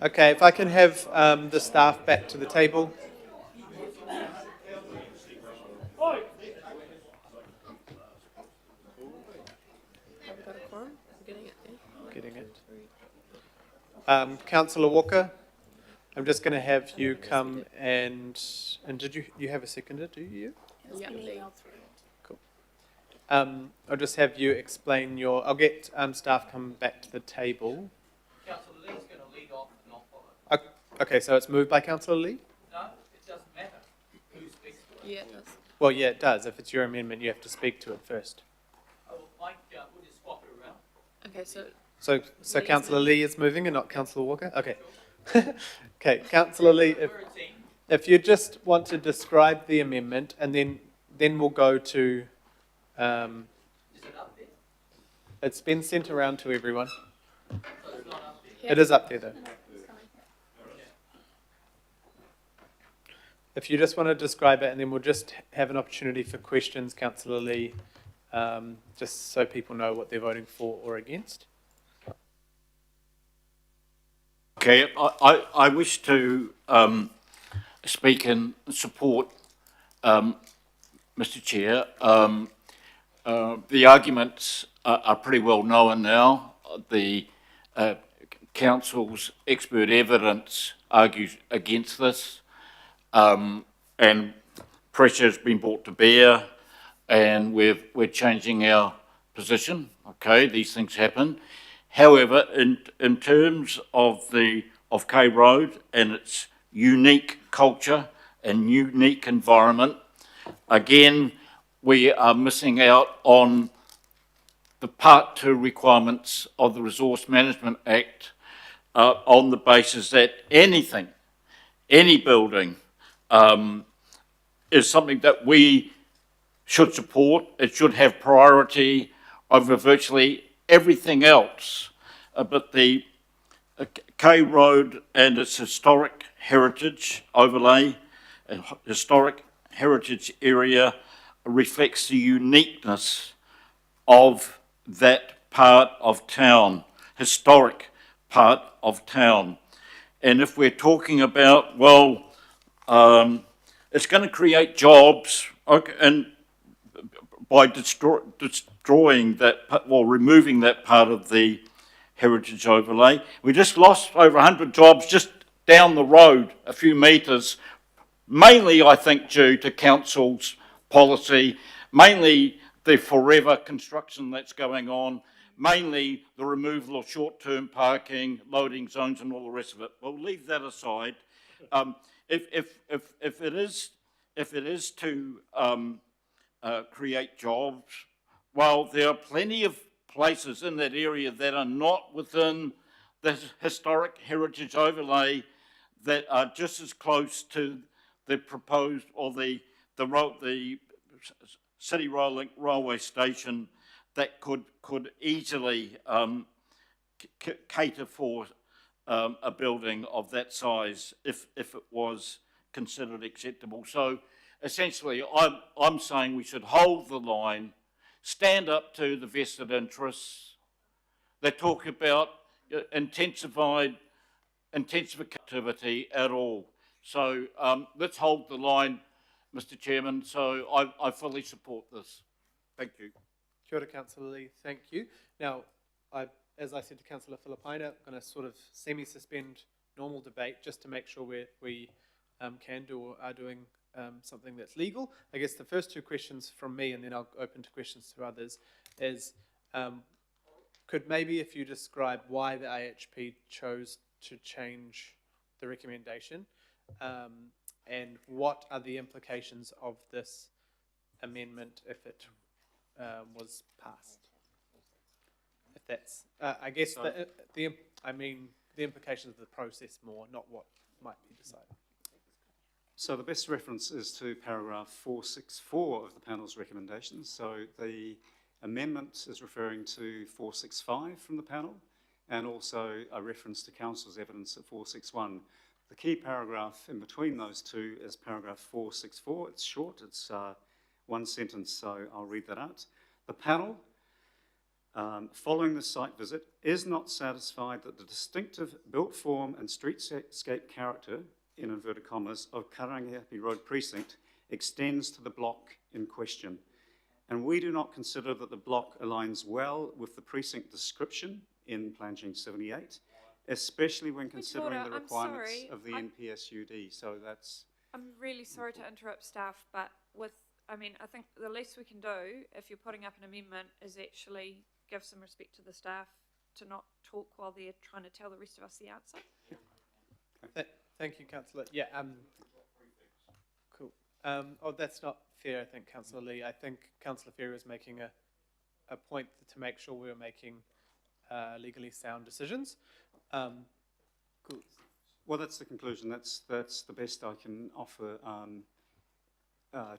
Okay, if I can have the staff back to the table. Have we got a quorum? We're getting it, yeah? Getting it. Councillor Walker, I'm just going to have you come and did you have a seconder, do you? Yeah, Lee. Cool. I'll just have you explain I'll get staff come back to the table. Councillor Lee's going to lead off and I'll follow. Okay, so it's moved by Councillor Lee? No, it doesn't matter who speaks to it. Yeah, it does. Well, yeah, it does. If it's your amendment, you have to speak to it first. Oh, Mike, we'll just swap it around. Okay, so So Lee's Councillor moving. Lee is moving and not Councillor Walker? Okay. Okay, Councillor Lee, We're a team. if you just want to describe the amendment and then we'll go to, Is it up there? it's been sent around to everyone. So it's not up there. Yeah. It is up there though. If you just want to describe it and then we'll just have an opportunity for questions, Councillor Lee, just so people know what they're voting for or against. Okay, I wish to speak in support, Mr. Chair. The arguments are pretty well known now. The council's expert evidence argues against this, and pressure has been brought to bear, and we're changing our position. Okay, these things happen. However, in terms of K Road and its unique culture and unique environment, again, we are missing out on the Part 2 requirements of the Resource Management Act on the basis that any building is something that we should support. It should have priority over virtually everything else, but the K Road and its historic heritage overlay, historic heritage area reflects the uniqueness of that part of town, historic part of town. And if we're talking about, well, it's going to create jobs, okay, and by destroying that, well, removing that part of the heritage overlay. We just lost over 100 jobs just down the road a few metres, mainly, I think, due to council's policy, mainly the forever construction that's going on, mainly the removal of short-term parking, loading zones and all the rest of it. We'll leave that aside. If it is to create jobs, well, there are plenty of places in that area that are not within the historic heritage overlay that are just as close to the proposed or the city railway station that could easily cater for a building of that size if it was considered acceptable. So essentially, I'm saying we should hold the line, stand up to the vested interests. They talk about intensification activity at all. So let's hold the line, Mr. Chairman. So I fully support this. Thank you. Kia ora, Councillor Lee. Thank you. Now, as I said to Councillor Filipaina, I'm going to sort of semi-suspend normal debate just to make sure we can do or are doing something that's legal. I guess the first two questions from me, and then I'll open to questions to others, is could maybe if you describe why the AHP chose to change the recommendation, and what are the implications of this amendment if it was passed? If that's, I guess, the implications of the process more, not what might be decided. So the best reference is to paragraph 464 of the panel's recommendations. So the amendment is referring to 465 from the panel, and also a reference to council's evidence at 461. The key paragraph in between those two is paragraph 464. It's short, it's one sentence, so I'll read that out. The panel following the site visit, is not satisfied that the distinctive built form and streetscape character, in inverted commas, of Karangahape Road Precinct extends to the block in question. And we do not consider that the block aligns well with the precinct description in Plan Change 78, especially when considering Order, the I'm requirements sorry. of the NPSUD. So that's, I'm really sorry to interrupt staff, but I think the least we can do, if you're putting up an amendment, is actually give some respect to the staff to not talk while they're trying to tell the rest of us the answer. Thank you, Councillor. Yeah, cool. That's not fair, I think, Councillor Lee. I think Councillor Ferry was making a point to make sure we were making legally sound decisions. Cool. well, that's the conclusion. That's the best I can offer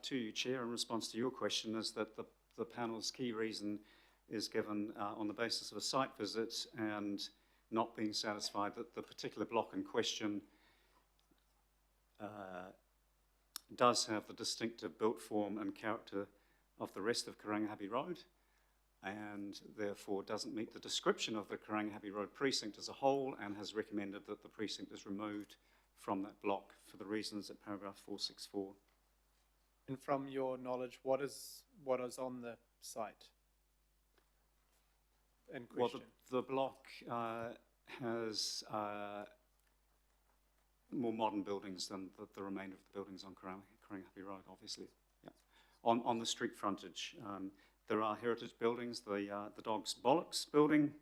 to you, Chair, in response to your question, is that the panel's key reason is given on the basis of a site visit and not being satisfied that the particular block in question does have the distinctive built form and character of the rest of Karangahape Road, and therefore doesn't meet the description of the Karangahape Road precinct as a whole, and has recommended that the precinct is removed from that block for the reasons at paragraph 464. And from your knowledge, what is on the site in Well, question? the block has more modern buildings than the remainder of the buildings on Karangahape Road, obviously. Yeah. On the street frontage, there are heritage buildings. The Dog's Bollocks building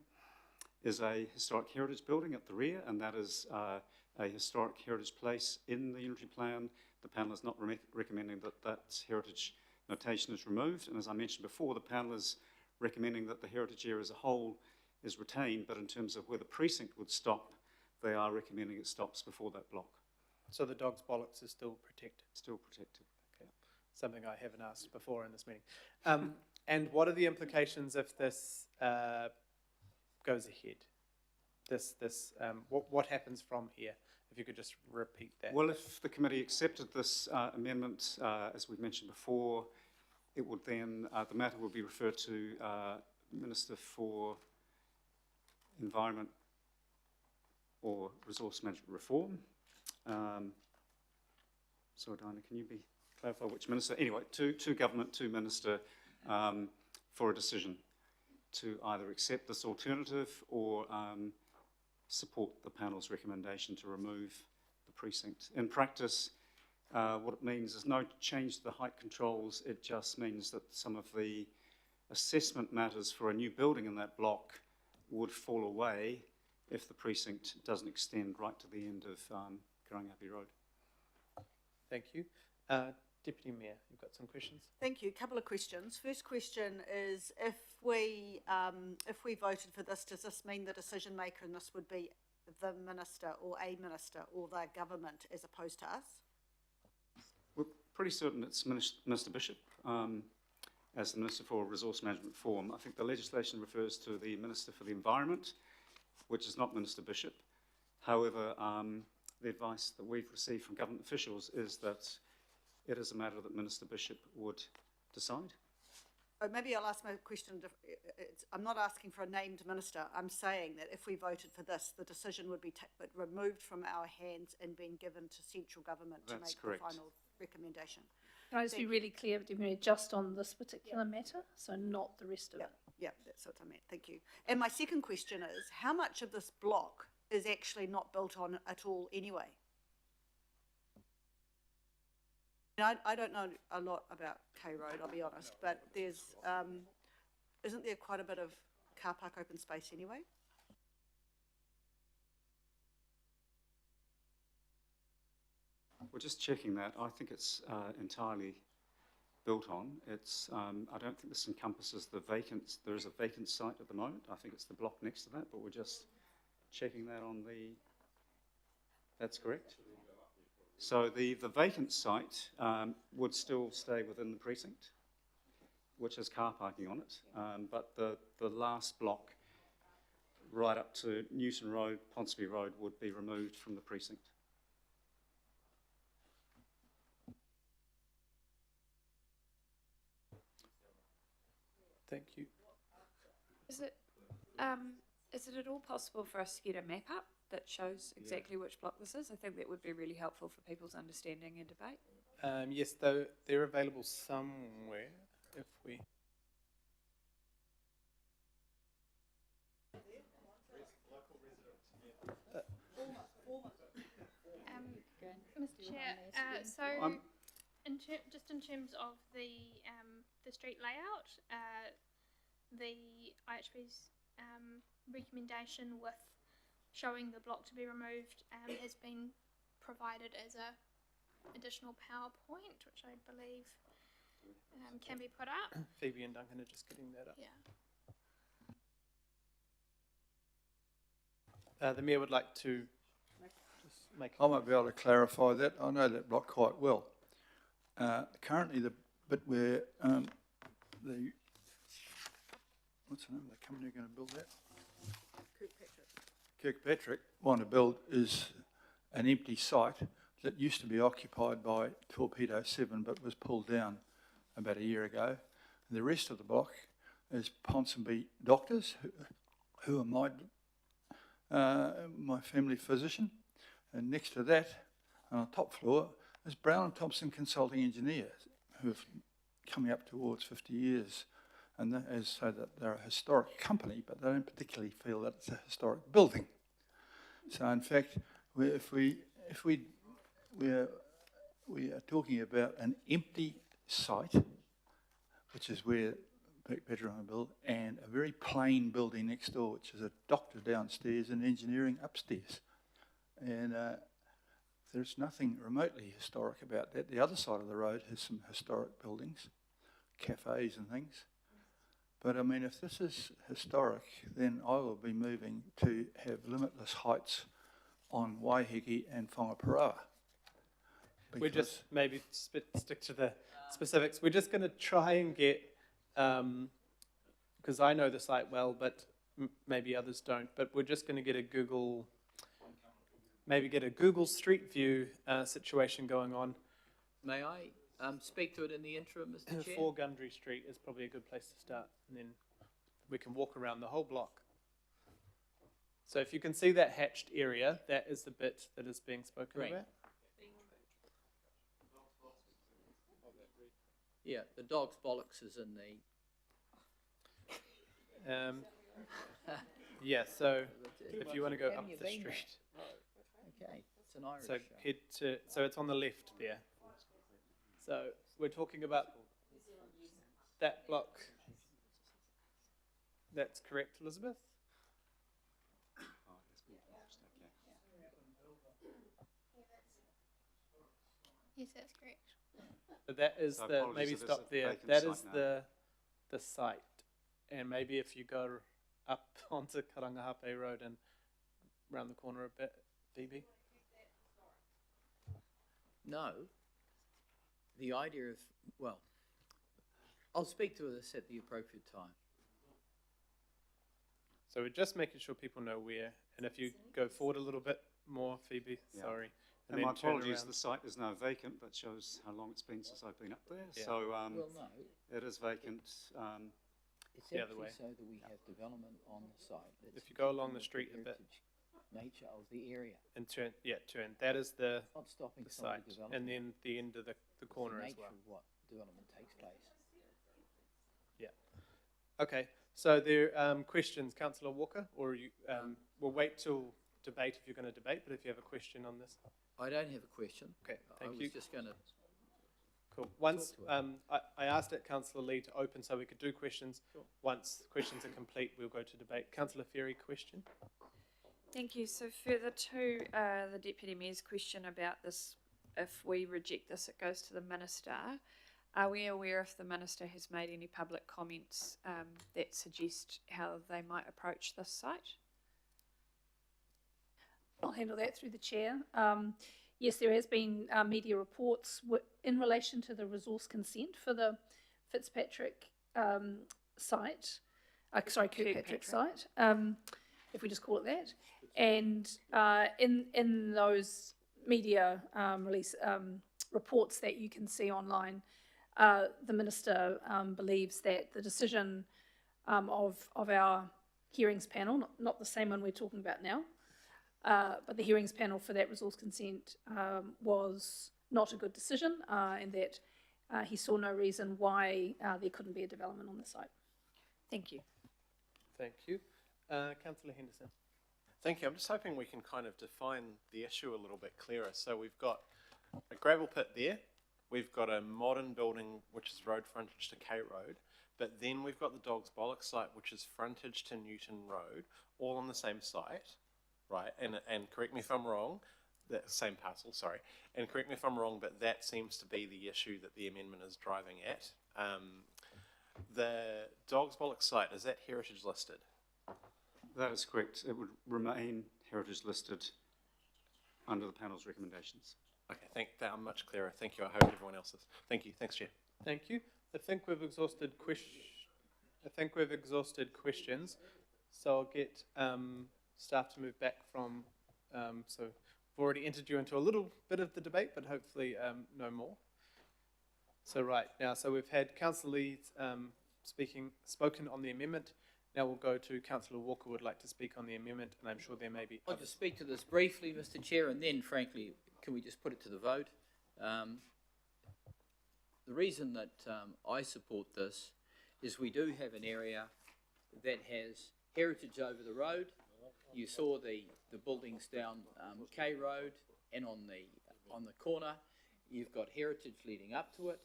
is a historic heritage building at the rear, and that is a historic heritage place in the unitary plan. The panel is not recommending that heritage notation is removed, and as I mentioned before, the panel is recommending that the heritage area as a whole is retained, but in terms of where the precinct would stop, they are recommending it stops before that block. So the Dog's Bollocks is still protected? Still protected. Okay. Something I haven't asked before in this meeting. And what are the implications if this goes ahead? What happens from here? If you could just repeat that. Well, if the committee accepted this amendment, as we've mentioned before, it would then, the matter would be referred to Minister for Environment or Resource Management Reform. Sorry, Diana, can you clarify which minister? Anyway, to government, to minister, for a decision to either accept this alternative or support the panel's recommendation to remove the precinct. In practice, what it means is no change to the height controls. It just means that some of the assessment matters for a new building in that block would fall away if the precinct doesn't extend right to the end of Karangahape Road. Thank you. Deputy Mayor, you've got some questions? Thank you. A couple of questions. First question is, if we voted for this, does this mean the decision maker in this would be the minister or a minister or the government as opposed to us? We're pretty certain it's Minister Bishop as the Minister for Resource Management Reform. I think the legislation refers to the Minister for the Environment, which is not Minister Bishop. However, the advice that we've received from government officials is that it is a matter that Minister Bishop would decide. Oh, maybe I'll ask my question. I'm not asking for a named minister. I'm saying that if we voted for this, the decision would be removed from our hands and being given to central government to make the final recommendation. Can I just be really clear, Deputy Mayor, just on this particular matter, so not the rest of it? Yeah, that's what I meant. Thank you. And my second question is, how much of this block is actually not built on at all anyway? I don't know a lot about K Road, I'll be honest, but there's, isn't there quite a bit of car park open space anyway? We're just checking that. I think it's entirely built on. It's, I don't think this encompasses the vacant, there is a vacant site at the moment. I think it's the block next to that, but we're just checking that on the, that's correct. So the vacant site would still stay within the precinct, which has car parking on it, but the last block right up to Newton Road, Ponsonby Road would be removed from the precinct. Thank you. Is it at all possible for us to get a map up that shows exactly which block this is? I think that would be really helpful for people's understanding and debate. Yes, though they're available somewhere. If we Mr. Chair, so just in terms of the street layout, the IHB's recommendation with showing the block to be removed has been provided as a additional PowerPoint, which I believe can be put up. Phoebe and Duncan are just getting that up. Yeah. The Mayor would like to just make. I might be able to clarify that. I know that block quite well. Currently, the bit where what's the name of the company going to build that? Kirkpatrick want to build is an empty site that used to be occupied by Torpedo 7 but was pulled down about a year ago. And the rest of the block is Ponsonby Doctors, who are my family physician. And next to that, on the top floor, is Brown and Thompson Consulting Engineers, who have coming up towards 50 years. And that is so that they're a historic company, but they don't particularly feel that it's a historic building. So in fact, we are talking about an empty site, which is where Kirkpatrick will build, and a very plain building next door, which is a doctor downstairs and engineering upstairs. And there's nothing remotely historic about that. The other side of the road has some historic buildings, cafes and things. But I mean, if this is historic, then I will be moving to have limitless heights on Waiheke and Whangaparoa. We're just maybe stick to the specifics. We're just going to try and get, because I know the site well, but maybe others don't. But we're just going to get a Google Street View situation going on. May I speak to it in the interim, Mr. Chair? 4 Gundry Street is probably a good place to start, and then we can walk around the whole block. So if you can see that hatched area, that is the bit that is being spoken Green. about. Yeah, the dog's bollocks is in the. Yeah, so If if you want to go up Haven't you the been street, Okay, it's an Irish so show. head to, so it's on the left there. So we're talking about that block. That's correct, Elizabeth? Yes, that's correct. But that is So the, apologies, maybe it is stop a there. vacant That site is now. the site. And maybe if you go up onto Karangahape Road and round the corner a bit, Phoebe? No. The idea of, well, I'll speak to this at the appropriate time. So we're just making sure people know where. And if you go forward a little bit more, Phoebe, Yeah. sorry. And then my turn apologies, around. the site is now vacant. That shows how long it's been since I've been up there. Yeah. So Well, no, it is vacant. it's The other actually way. so that we have development on the site. that's If you go along the with street a bit. heritage Nature of the area. And turn, yeah, turn. That is the Not stopping the some of site. the development. And then the end of the It's corner the as nature well. of what development takes place. Okay, so there questions, Councillor Walker, or you, we'll wait till debate if you're going to debate, but if you have a question on this. I don't have a question. Okay, I thank was you. just going to. Cool. Once, to it. I asked at Councillor Lee to open so we could do questions. Sure. Once questions are complete, we'll go to debate. Councillor Ferry, question? Thank you. So further to the Deputy Mayor's question about this, if we reject this, it goes to the Minister. Are we aware if the Minister has made any public comments that suggest how they might approach this site? I'll handle that through the chair. Yes, there has been media reports in relation to the resource consent for the Fitzpatrick site, Kirkpatrick site, if we just call it that. And in those media release reports that you can see online, the Minister believes that the decision of our hearings panel, not the same one we're talking about now, but the hearings panel for that resource consent was not a good decision, and that he saw no reason why there couldn't be a development on the site. Thank you. Thank you. Councillor Henderson. Thank you. I'm just hoping we can kind of define the issue a little bit clearer. So we've got a gravel pit there. We've got a modern building, which is road frontage to K Road. But then we've got the Dog's Bollock site, which is frontage to Newton Road, all on the same site, right? And correct me if I'm wrong, that same parcel, sorry. And correct me if I'm wrong, but that seems to be the issue that the amendment is driving at. The Dog's Bollock site, is that heritage listed? That is correct. It would remain heritage listed under the panel's recommendations. Okay, I'm much clearer. Thank you. I hope everyone else is. Thank you. Thanks, Chair. Thank you. I think we've exhausted questions, so I'll get staff to move back from. So we've already entered you into a little bit of the debate, but hopefully no more. So right now, so we've had Councillor Leeds spoken on the amendment. Now we'll go to Councillor Walker who would like to speak on the amendment, and I'm sure there may be I'll just speak to this briefly, Mr. Chair, and then, frankly, can we just put it to the vote? The reason that I support this is we do have an area that has heritage over the road. You saw the buildings down K Road, and on the corner, you've got heritage leading up to it.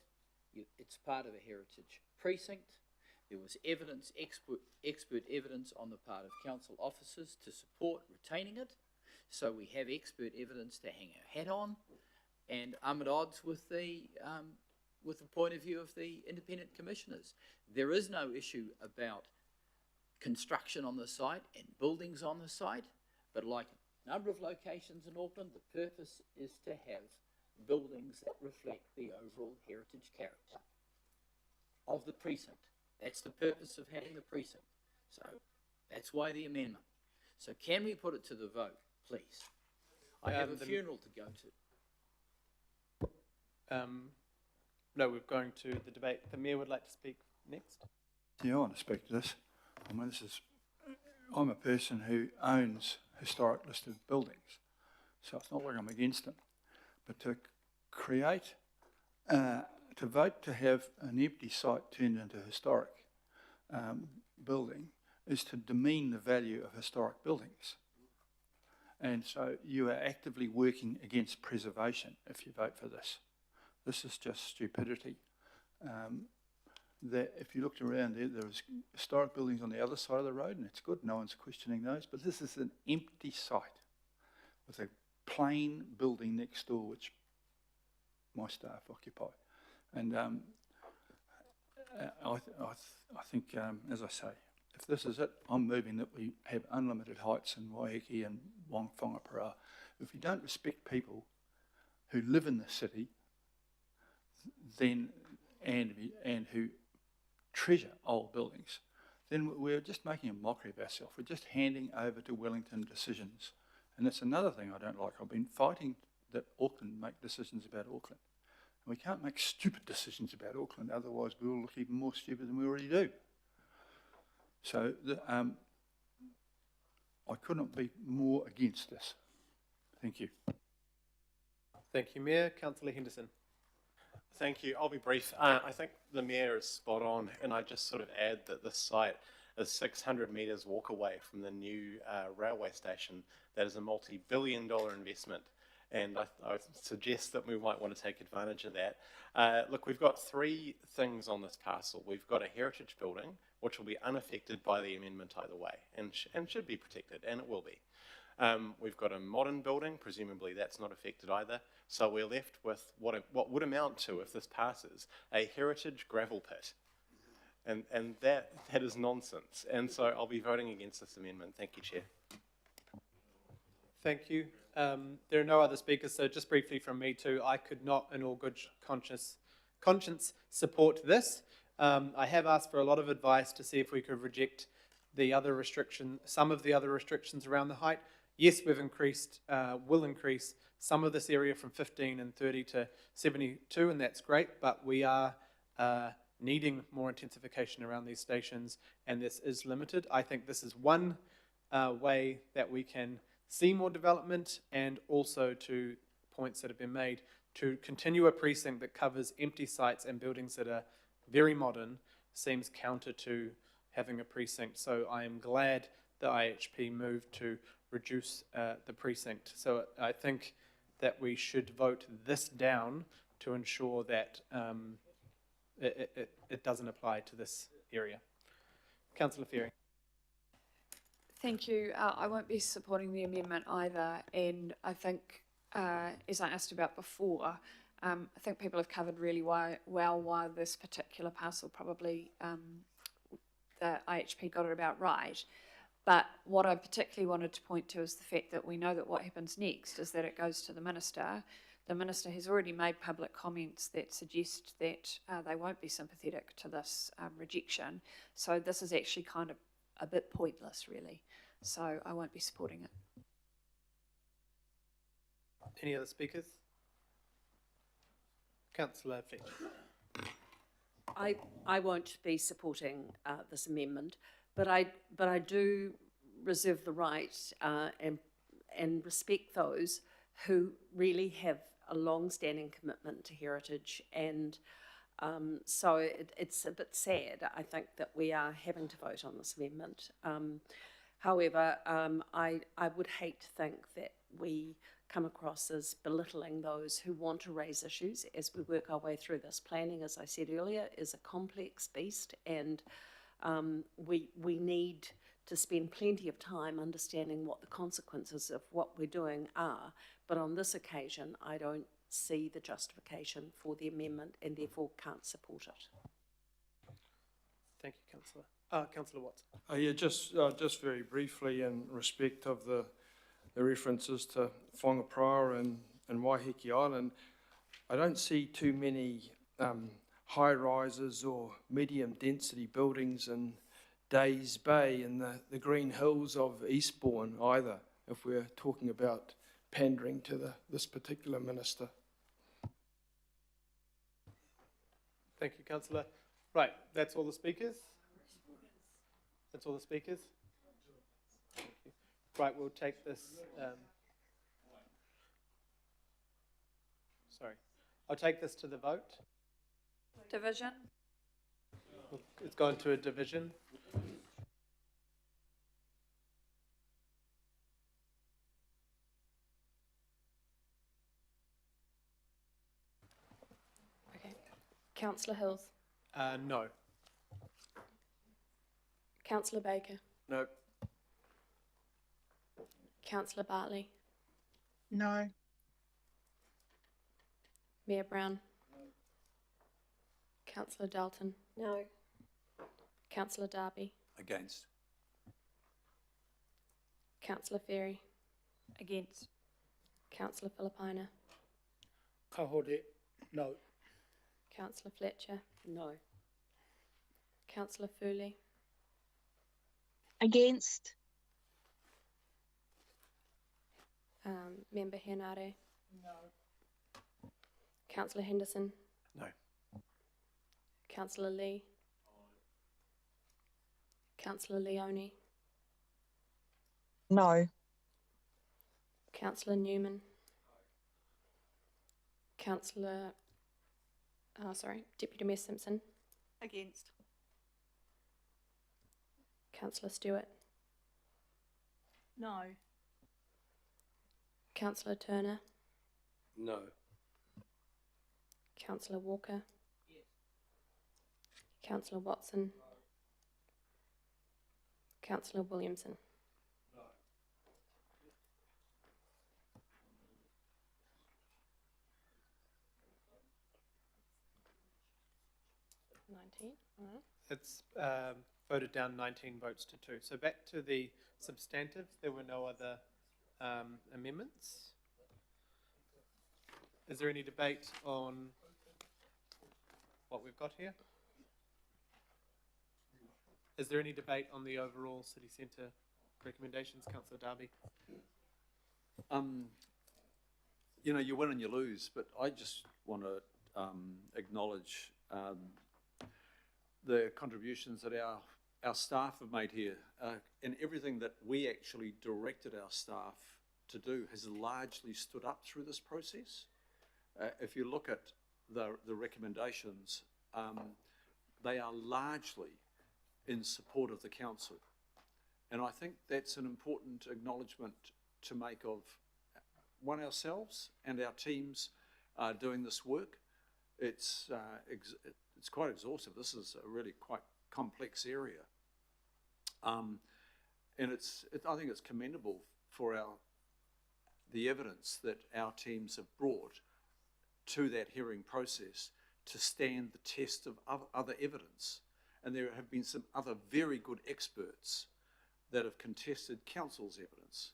It's part of a heritage precinct. There was evidence, expert evidence on the part of council officers to support retaining it. So we have expert evidence to hang our hat on, and I'm at odds with the point of view of the independent commissioners. There is no issue about construction on the site and buildings on the site, but like a number of locations in Auckland, the purpose is to have buildings that reflect the overall heritage character of the precinct. That's the purpose of having the precinct. So that's why the amendment. So can we put it to the vote, please? I have a funeral to go to. No, we're going to the debate. The Mayor would like to speak next. Yeah, I want to speak to this. I mean, I'm a person who owns historic listed buildings, so it's not like I'm against them. But to vote to have an empty site turned into a historic building is to demean the value of historic buildings. And so you are actively working against preservation if you vote for this. This is just stupidity. That if you looked around there was historic buildings on the other side of the road, and it's good, no one's questioning those, but this is an empty site with a plain building next door which my staff occupy. And I think, as I say, if this is it, I'm moving that we have unlimited heights in Waiheke and Whangwhangapara. If we don't respect people who live in the city, then and who treasure old buildings, then we're just making a mockery of ourselves. We're just handing over to Wellington decisions. And that's another thing I don't like. I've been fighting that Auckland make decisions about Auckland. And we can't make stupid decisions about Auckland, otherwise we will look even more stupid than we already do. So I could not be more against this. Thank you. Thank you, Mayor. Councillor Henderson. Thank you. I'll be brief. I think the Mayor is spot on, and I just sort of add that this site is 600 metres walk away from the new railway station. That is a multi-billion-dollar investment, and I suggest that we might want to take advantage of that. Look, we've got three things on this parcel. We've got a heritage building, which will be unaffected by the amendment either way, and should be protected, and it will be. We've got a modern building, presumably that's not affected either. So we're left with what would amount to, if this passes, a heritage gravel pit. And that is nonsense. And so I'll be voting against this amendment. Thank you, Chair. Thank you. There are no other speakers, so just briefly from me too, I could not in all good conscience support this. I have asked for a lot of advice to see if we could reject some of the other restrictions around the height. Yes, we've will increase some of this area from 15 and 30 to 72, and that's great, but we are needing more intensification around these stations, and this is limited. I think this is one way that we can see more development, and also, to points that have been made, to continue a precinct that covers empty sites and buildings that are very modern seems counter to having a precinct. So I am glad the IHP moved to reduce the precinct. So I think that we should vote this down to ensure that it doesn't apply to this area. Councillor Ferry. Thank you. I won't be supporting the amendment either, and I think, as I asked about before, I think people have covered really well why this particular parcel probably the IHP got it about right. But what I particularly wanted to point to is the fact that we know that what happens next is that it goes to the Minister. The Minister has already made public comments that suggest that they won't be sympathetic to this rejection. So this is actually kind of a bit pointless, really. So I won't be supporting it. Any other speakers? Councillor Fletcher. I won't be supporting this amendment, but I do reserve the right and respect those who really have a long-standing commitment to heritage, and so it's a bit sad, I think, that we are having to vote on this amendment. However, I would hate to think that we come across as belittling those who want to raise issues as we work our way through this. Planning, as I said earlier, is a complex beast, and we need to spend plenty of time understanding what the consequences of what we're doing are. But on this occasion, I don't see the justification for the amendment and therefore can't support it. Thank you, Councillor. Councillor Watson. Yeah, just very briefly, in respect of the references to Whangapraoa and Waiheke Island, I don't see too many high-rises or medium-density buildings in Days Bay and the green hills of Eastbourne either, if we're talking about pandering to this particular minister. Thank you, Councillor. Right, that's all the speakers? That's all the speakers? Thank you. Right, we'll take this... sorry. I'll take this to the vote. Division? It's gone to a division. Okay. Councillor Hills. No. Councillor Baker. No. Councillor Bartley. No. Mayor Brown. Councillor Dalton. No. Councillor Darby. Against. Councillor Ferry. Against. Councillor Filipina. Kahore. No. Councillor Fletcher. No. Councillor Foley. Against. Member Henare. No. Councillor Henderson. No. Councillor Lee. Councillor Leone. No. Councillor Newman. Deputy Mayor Simpson. Against. Councillor Stewart. No. Councillor Turner. No. Councillor Walker. Yes. Councillor Watson. Councillor Williamson. No. 19. It's voted down 19 votes to 2. So back to the substantive. There were no other amendments. Is there any debate on what we've got here? Is there any debate on the overall city centre recommendations, Councillor Darby? You know, you win and you lose, but I just want to acknowledge the contributions that our staff have made here, and everything that we actually directed our staff to do has largely stood up through this process. If you look at the recommendations, they are largely in support of the council. And I think that's an important acknowledgement to make of ourselves and our teams doing this work. It's quite exhaustive. This is a really quite complex area. And I think it's commendable for the evidence that our teams have brought to that hearing process to stand the test of other evidence. And there have been some other very good experts that have contested council's evidence.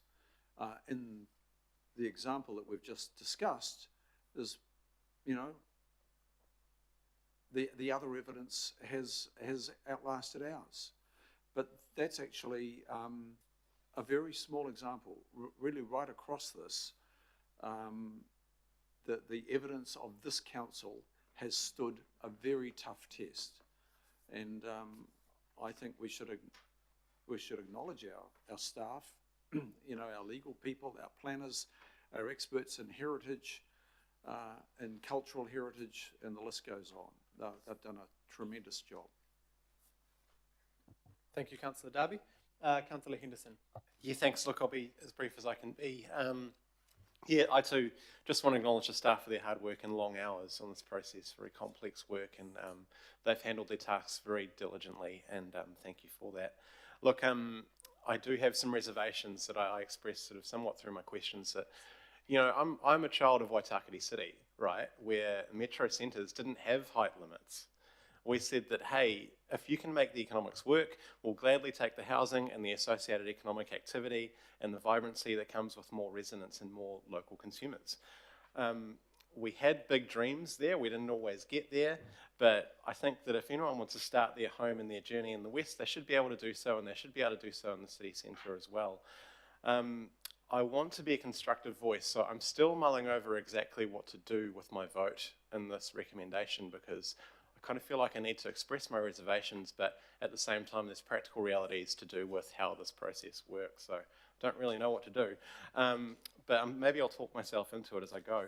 In the example that we've just discussed, there's, you know, the other evidence has outlasted ours. But that's actually a very small example, really right across this, the evidence of this council has stood a very tough test. And I think we should acknowledge our staff, you know, our legal people, our planners, our experts in heritage and cultural heritage, and the list goes on. They've done a tremendous job. Thank you, Councillor Darby. Councillor Henderson. Yeah, thanks. Look, I'll be as brief as I can be. Yeah, I too just want to acknowledge the staff for their hard work and long hours on this process, very complex work, and they've handled their tasks very diligently, and thank you for that. Look, I do have some reservations that I expressed sort of somewhat through my questions that, you know, I'm a child of Waitakere City, right, where metro centres didn't have height limits. We said that, hey, if you can make the economics work, we'll gladly take the housing and the associated economic activity and the vibrancy that comes with more residents and more local consumers. We had big dreams there. We didn't always get there, but I think that if anyone wants to start their home and their journey in the West, they should be able to do so, and they should be able to do so in the city centre as well. I want to be a constructive voice, so I'm still mulling over exactly what to do with my vote in this recommendation, because I kind of feel like I need to express my reservations, but at the same time there's practical realities to do with how this process works, so I don't really know what to do. But maybe I'll talk myself into it as I go.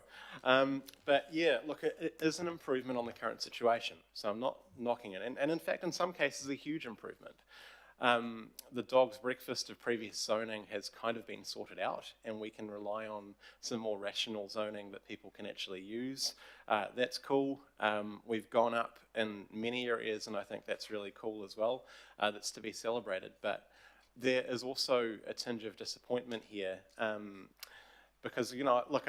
But yeah, look, it is an improvement on the current situation, so I'm not knocking it. And in fact, in some cases, a huge improvement. The dog's breakfast of previous zoning has kind of been sorted out, and we can rely on some more rational zoning that people can actually use. That's cool. We've gone up in many areas, and I think that's really cool as well. That's to be celebrated. But there is also a tinge of disappointment here, because, you know, look,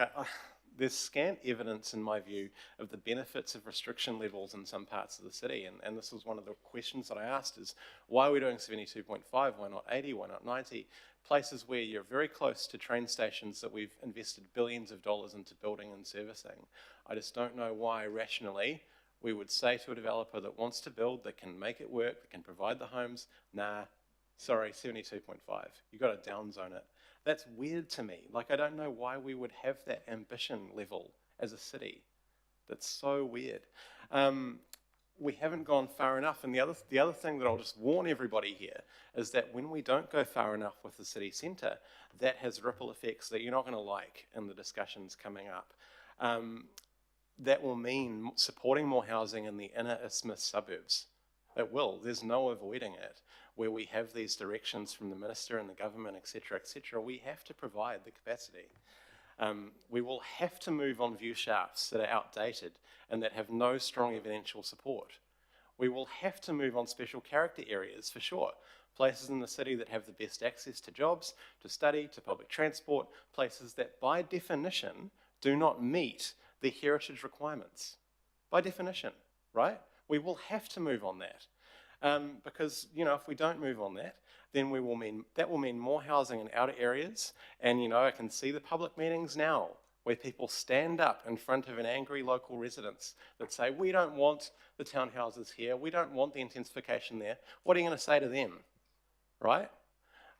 there's scant evidence, in my view, of the benefits of restriction levels in some parts of the city. And this was one of the questions that I asked is, why are we doing 72.5? Why not 80? Why not 90? Places where you're very close to train stations that we've invested billions of dollars into building and servicing. I just don't know why, rationally, we would say to a developer that wants to build, that can make it work, that can provide the homes, nah, sorry, 72.5. You've got to downzone it. That's weird to me. Like, I don't know why we would have that ambition level as a city. That's so weird. We haven't gone far enough. And the other thing that I'll just warn everybody here is that when we don't go far enough with the city centre, that has ripple effects that you're not going to like in the discussions coming up. That will mean supporting more housing in the inner isthmus suburbs. It will. There's no avoiding it. Where we have these directions from the minister and the government, etc., we have to provide the capacity. We will have to move on view shafts that are outdated and that have no strong evidential support. We will have to move on special character areas, for sure. Places in the city that have the best access to jobs, to study, to public transport, places that by definition do not meet the heritage requirements. By definition, right? We will have to move on that. Because, you know, if we don't move on that, then that will mean more housing in outer areas. And, you know, I can see the public meetings now where people stand up in front of an angry local residents that say, we don't want the townhouses here, we don't want the intensification there. What are you going to say to them, right?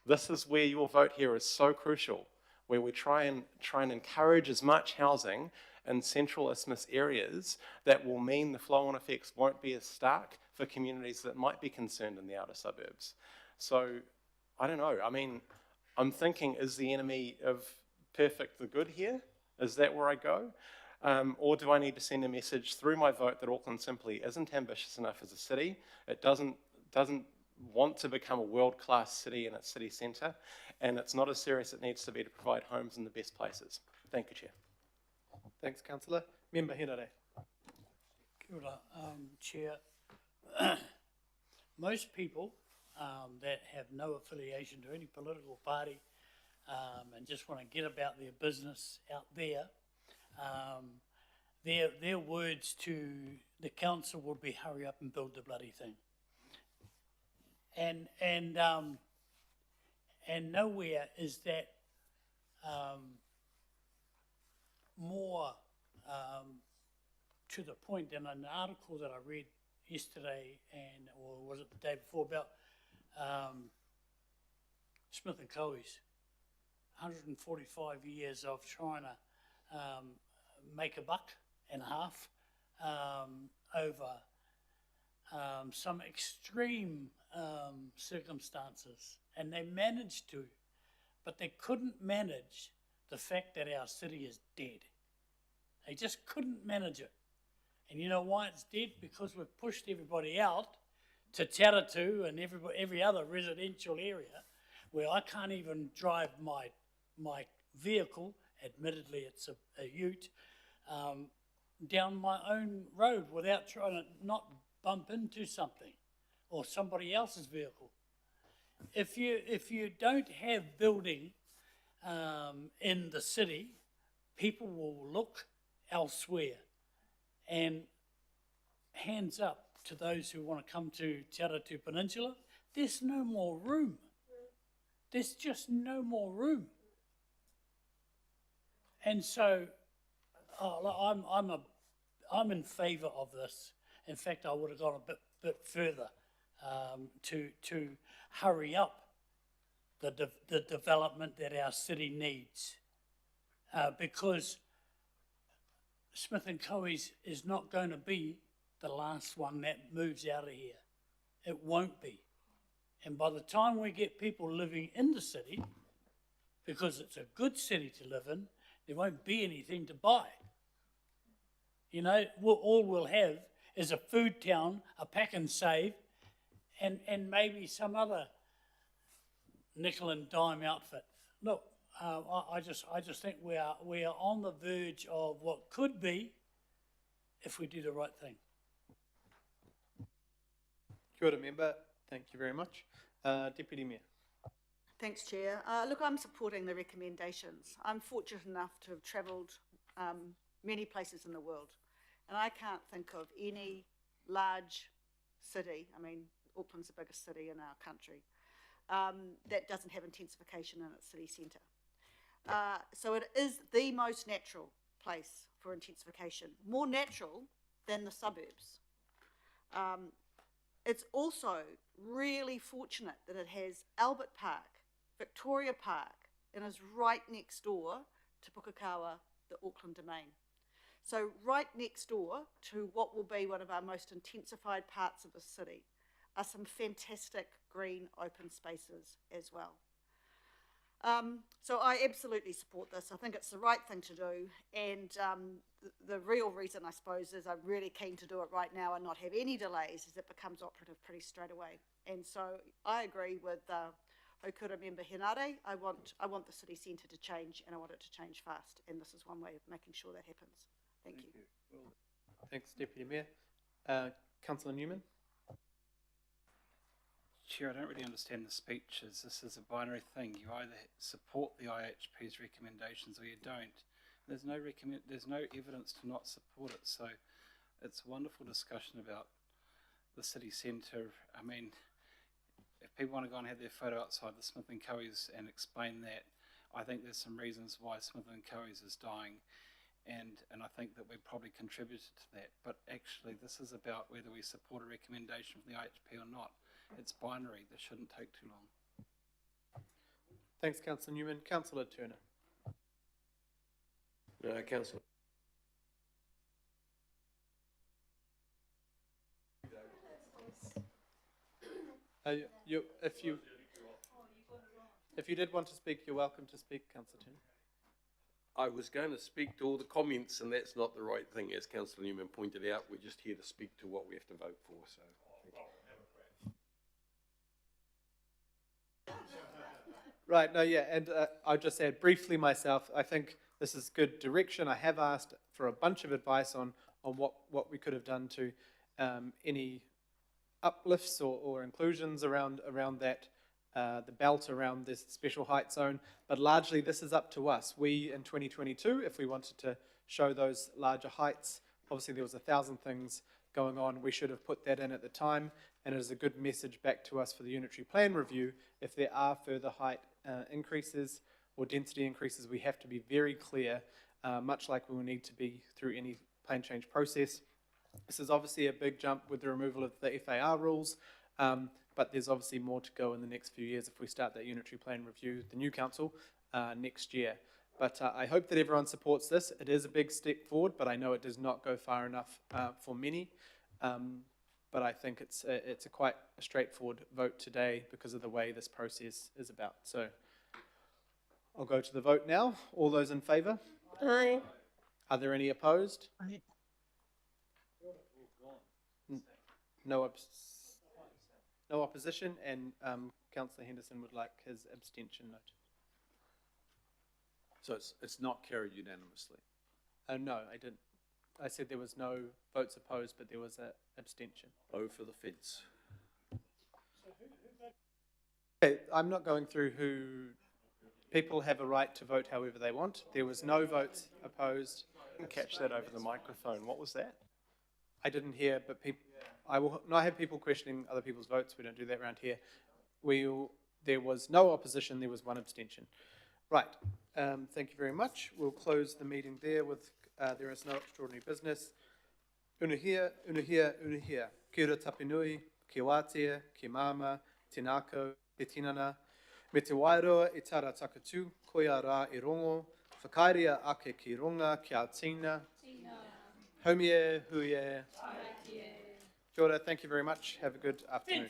This is where your vote here is so crucial, where we try and encourage as much housing in central isthmus areas that will mean the flow-on effects won't be as stark for communities that might be concerned in the outer suburbs. So, I don't know. I mean, I'm thinking, is the enemy of perfect the good here? Is that where I go? Or do I need to send a message through my vote that Auckland simply isn't ambitious enough as a city? It doesn't want to become a world-class city in its city centre, and it's not as serious as it needs to be to provide homes in the best places. Thank you, Chair. Thanks, Councillor. Member Henare. Kia ora, Chair. Most people that have no affiliation to any political party and just want to get about their business out there, their words to the council would be hurry up and build the bloody thing. And nowhere is that more to the point than an article that I read yesterday or was it the day before about Smith and Coe's 145 years of trying to make a buck and a half over some extreme circumstances, and they managed to, but they couldn't manage the fact that our city is dead. They just couldn't manage it. And you know why it's dead? Because we've pushed everybody out to Taratu and every other residential area where I can't even drive my vehicle, admittedly it's a ute, down my own road without trying to not bump into something or somebody else's vehicle. If you don't have building in the city, people will look elsewhere. And hands up to those who want to come to Te Aratu Peninsula, there's no more room. There's just no more room. And so I'm in favour of this. In fact, I would have gone a bit further to hurry up the development that our city needs, because Smith and Coe's is not going to be the last one that moves out of here. It won't be. And by the time we get people living in the city, because it's a good city to live in, there won't be anything to buy. You know, all we'll have is a food town, a pack and save, and maybe some other nickel and dime outfit. Look, I just think we are on the verge of what could be if we do the right thing. Kia ora, member. Thank you very much. Deputy Mayor. Thanks, Chair. Look, I'm supporting the recommendations. I'm fortunate enough to have travelled many places in the world, and I can't think of any large city, I mean, Auckland's the biggest city in our country, that doesn't have intensification in its city centre. So it is the most natural place for intensification, more natural than the suburbs. It's also really fortunate that it has Albert Park, Victoria Park, and is right next door to Pukekohe, the Auckland Domain. So right next door to what will be one of our most intensified parts of the city are some fantastic green open spaces as well. So I absolutely support this. I think it's the right thing to do, and the real reason, I suppose, is I'm really keen to do it right now and not have any delays, is it becomes operative pretty straight away. And so I agree with Haukura member Henare. I want the city centre to change, and I want it to change fast, and this is one way of making sure that happens. Thank you. Thanks, Deputy Mayor. Councillor Newman. Chair, I don't really understand the speeches. This is a binary thing. You either support the IHP's recommendations or you don't. There's no evidence to not support it. So it's a wonderful discussion about the city centre. I mean, if people want to go and have their photo outside the Smith and Coe's and explain that, I think there's some reasons why Smith and Coe's is dying. And I think that we probably contributed to that. But actually, this is about whether we support a recommendation from the IHP or not. It's binary. This shouldn't take too long. Thanks, Councillor Newman. Councillor Turner. Councillor. If you did want to speak, you're welcome to speak, Councillor Turner. I was going to speak to all the comments, and that's not the right thing, as Councillor Newman pointed out. We're just here to speak to what we have to vote for. So, Right, no, yeah, and I'll just add briefly myself, I think this is good direction. I have asked for a bunch of advice on what we could have done to any uplifts or inclusions around that, the belt around this special height zone, but largely this is up to us. We, in 2022, if we wanted to show those larger heights, obviously there was 1,000 things going on, we should have put that in at the time, and it is a good message back to us for the unitary plan review. If there are further height increases or density increases, we have to be very clear, much like we will need to be through any plan change process. This is obviously a big jump with the removal of the FAR rules, but there's obviously more to go in the next few years if we start that unitary plan review, the new council, next year. But I hope that everyone supports this. It is a big step forward, but I know it does not go far enough for many. But I think it's a quite a straightforward vote today because of the way this process is about. So I'll go to the vote now. All those in favour? Aye. Are there any opposed? Aye. No opposition, and Councillor Henderson would like his abstention noted. So it's not carried unanimously. No, I didn't. I said there was no votes opposed, but there was an abstention. Oh, for the fence. Okay, I'm not going through who. People have a right to vote however they want. There was no votes opposed. I didn't catch that over the microphone. What was that? I didn't hear, but I will not have people questioning other people's votes. We don't do that around here. There was no opposition. There was one abstention. Right. Thank you very much. We'll close the meeting there with there is no extraordinary business. Unuhia, unuhia, unuhia. Kia ora tapinui, kia wātea, kia mama, tinako, te tinana. Me te wairoa e tara takatu, koia rā e rongo, whakairea ake ki runga, kia tina. Homie, huie. Kia ora, thank you very much. Have a good afternoon.